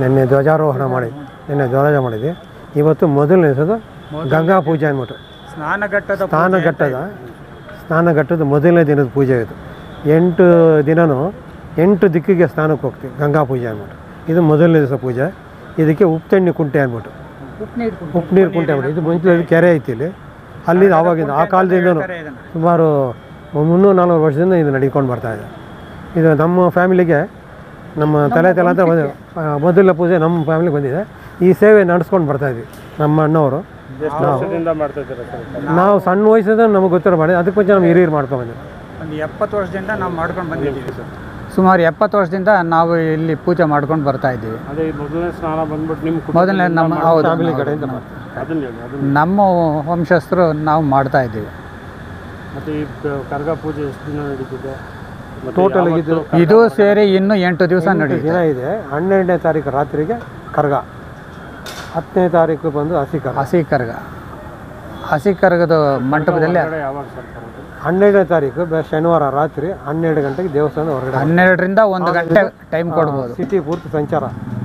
ನಿನ್ನೆ ಧ್ವಜಾರೋಹಣ ಮಾಡಿದ್ವಿ. ಇವತ್ತು ಮೊದಲನೇ ದಿವಸದ ಗಂಗಾ ಪೂಜೆ ಅಂದ್ಬಿಟ್ಟು ಸ್ನಾನಘಟ್ಟದ ಮೊದಲನೇ ದಿನದ ಪೂಜೆ ಇದು. 8 ದಿನವೂ 8 ದಿಕ್ಕಿಗೆ ಸ್ನಾನಕ್ಕೆ ಹೋಗ್ತೀವಿ ಗಂಗಾ ಪೂಜೆ ಅಂದ್ಬಿಟ್ಟು. ಇದು ಮೊದಲನೇ ದಿವಸ ಪೂಜೆ. ಇದಕ್ಕೆ ಉಪ್ಪು ಕುಂಟೆ ಅಂದ್ಬಿಟ್ಟು, ಉಪ್ಪು ನೀರು ಕುಂಟೆ ಅಂದ್ಬಿಟ್ಟು. ಇದು ಮುಂಚೆ ಕೆರೆ ಐತಿ ಇಲ್ಲಿ. ಅಲ್ಲಿ ಆವಾಗಿಂದ ಆ ಕಾಲದಿಂದನೂ ಸುಮಾರು 300-400 ವರ್ಷದಿಂದ ಇದು ನಡ್ಕೊಂಡು ಬರ್ತಾಯಿದೆ. ಇದು ನಮ್ಮ ಫ್ಯಾಮಿಲಿಗೆ ನಮ್ಮ ತಲೆ ಅಂತ ಮೊದಲ ಪೂಜೆ ನಮ್ಮ ಫ್ಯಾಮಿಲಿಗೆ ಬಂದಿದೆ. ಈ ಸೇವೆ ನಡೆಸ್ಕೊಂಡು ಬರ್ತಾಯಿದ್ವಿ ನಮ್ಮ ಅಣ್ಣವರು. ನಾವು ಸಣ್ಣ ವಯಸ್ಸಿಂದ ನಮಗೆ ಗೊತ್ತಿರೋ ಮಾಡಿ ಅದಕ್ಕೆ ಮುಂಚೆ ನಮ್ಮ ಹಿರಿಯರು ಮಾಡ್ಕೊಂಡ್ಬಂದಿವಿ. ಒಂದು 70 ವರ್ಷದಿಂದ ನಾವು ಮಾಡ್ಕೊಂಡು ಬಂದಿದ್ದೀವಿ ಸರ್. ಸುಮಾರು 70 ವರ್ಷದಿಂದ ನಾವು ಇಲ್ಲಿ ಪೂಜೆ ಮಾಡ್ಕೊಂಡು ಬರ್ತಾಯಿದ್ದೀವಿ. ಮೊದಲನೇ ನಮ್ಮ ಫ್ಯಾಮಿಲಿ ಕಡೆಯಿಂದ ನಮ್ಮ ವಂಶಸ್ಥರು ನಾವು ಮಾಡ್ತಾಯಿದ್ದೀವಿ. ಮತ್ತು ಈ ಕರ್ಗ ಪೂಜೆ ಎಷ್ಟು ದಿನ ನಡೀತಿದೆ ಟೋಟಲ್? ಇದು ಸೇರಿ ಇನ್ನೂ 8 ದಿವಸ ದಿನ ಇದೆ. 12ನೇ ತಾರೀಕು ರಾತ್ರಿಗೆ ಕರ್ಗ, 10ನೇ ತಾರೀಕು ಬಂದು ಹಸಿ ಕರ್ಗದ ಮಂಟಪದಲ್ಲಿ 12ನೇ ತಾರೀಕು ಶನಿವಾರ ರಾತ್ರಿ 12 ಗಂಟೆಗೆ ದೇವಸ್ಥಾನ ಹೊರಗಡೆ 12ರಿಂದ 1 ಗಂಟೆ ಟೈಮ್ ಕೊಡ್ಬೋದು. ಸಿಟಿ ಪೂರ್ತಿ ಸಂಚಾರ.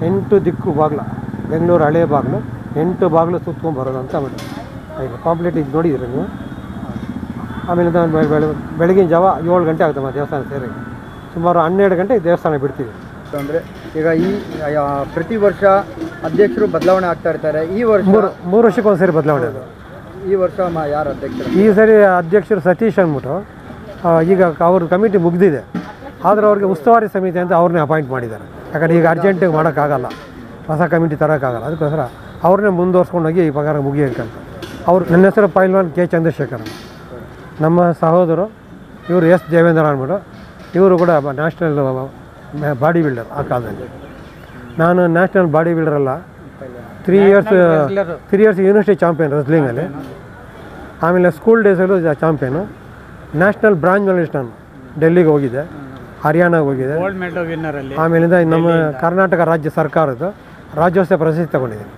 8 ದಿಕ್ಕು ಬಾಗಿಲು, ಬೆಂಗಳೂರು ಹಳೆ ಬಾಗಿಲು 8 ಬಾಗಿಲು ಸುತ್ಕೊಂಡು ಬರೋದು ಅಂತ ಬಿಟ್ಟು ಈಗ ಪಾಂಪ್ಲೆಟ್ ಇದು ನೋಡಿದ್ರಿ ನೀವು. ಆಮೇಲೆ ಬೆಳಗಿನ ಜಾವ 7 ಗಂಟೆ ಆಗುತ್ತೆ ದೇವಸ್ಥಾನ ಸೇರಿ. ಸುಮಾರು 12 ಗಂಟೆಗೆ ದೇವಸ್ಥಾನ ಬಿಡ್ತೀವಿ. ಅಂದರೆ ಈಗ ಈ ಪ್ರತಿ ವರ್ಷ ಅಧ್ಯಕ್ಷರು ಬದಲಾವಣೆ ಆಗ್ತಾ ಇರ್ತಾರೆ. ಈ ವರ್ಷ 3 ವರ್ಷಕ್ಕೊಂದು ಸರಿ ಬದಲಾವಣೆ ಅದು. ಈ ವರ್ಷ ಯಾರು ಅಧ್ಯಕ್ಷರು? ಈ ಸರಿ ಅಧ್ಯಕ್ಷರು ಸತೀಶ್ ಅಂದ್ಬಿಟ್ಟು. ಈಗ ಅವ್ರ ಕಮಿಟಿ ಮುಗಿದಿದೆ, ಆದರೆ ಅವ್ರಿಗೆ ಉಸ್ತುವಾರಿ ಸಮಿತಿ ಅಂತ ಅವ್ರನ್ನೇ ಅಪಾಯಿಂಟ್ ಮಾಡಿದ್ದಾರೆ. ಯಾಕಂದರೆ ಈಗ ಅರ್ಜೆಂಟಿಗೆ ಮಾಡೋಕ್ಕಾಗಲ್ಲ, ಹೊಸ ಕಮಿಟಿ ತರೋಕ್ಕಾಗಲ್ಲ. ಅದಕ್ಕೋಸ್ಕರ ಅವ್ರನ್ನೇ ಮುಂದುವರ್ಸ್ಕೊಂಡೋಗಿ ಈ ಪಗಾರ ಮುಗಿಯಬೇಕಂತ. ನನ್ನ ಹೆಸರು ಪೈಲ್ವಾನ್ ಕೆ ಚಂದ್ರಶೇಖರ್. ನಮ್ಮ ಸಹೋದರು ಇವರು ಎಸ್ ದೇವೇಂದ್ರ ಅಂದ್ಬಿಟ್ಟು. ಇವರು ಕೂಡ ನ್ಯಾಷನಲ್ ಬಾಡಿ ಬಿಲ್ಡರ್ ಆ ಕಾಲದಲ್ಲಿ. ನಾನು ನ್ಯಾಷನಲ್ ಬಾಡಿ ಬಿಲ್ಡರ್ ಅಲ್ಲ, 3 ಇಯರ್ಸ್ ಯೂನಿವರ್ಸಿಟಿ ಚಾಂಪಿಯನ್ ರೆಸ್ಲಿಂಗಲ್ಲಿ. ಆಮೇಲೆ ಸ್ಕೂಲ್ ಡೇಸಲ್ಲೂ ಚಾಂಪಿಯನು. ನ್ಯಾಷನಲ್ ಬ್ರಾಂಚ್ ಮೆಡಲಿಸ್ಟ್ ನಾನು. ಡೆಲ್ಲಿಗೆ ಹೋಗಿದ್ದೆ, ಹರಿಯಾಣಗೆ ಹೋಗಿದೆ. ಆಮೇಲಿಂದ ನಮ್ಮ ಕರ್ನಾಟಕ ರಾಜ್ಯ ಸರ್ಕಾರದ ರಾಜ್ಯೋತ್ಸವ ಪ್ರಶಸ್ತಿ ತಗೊಂಡಿದ್ದೀನಿ.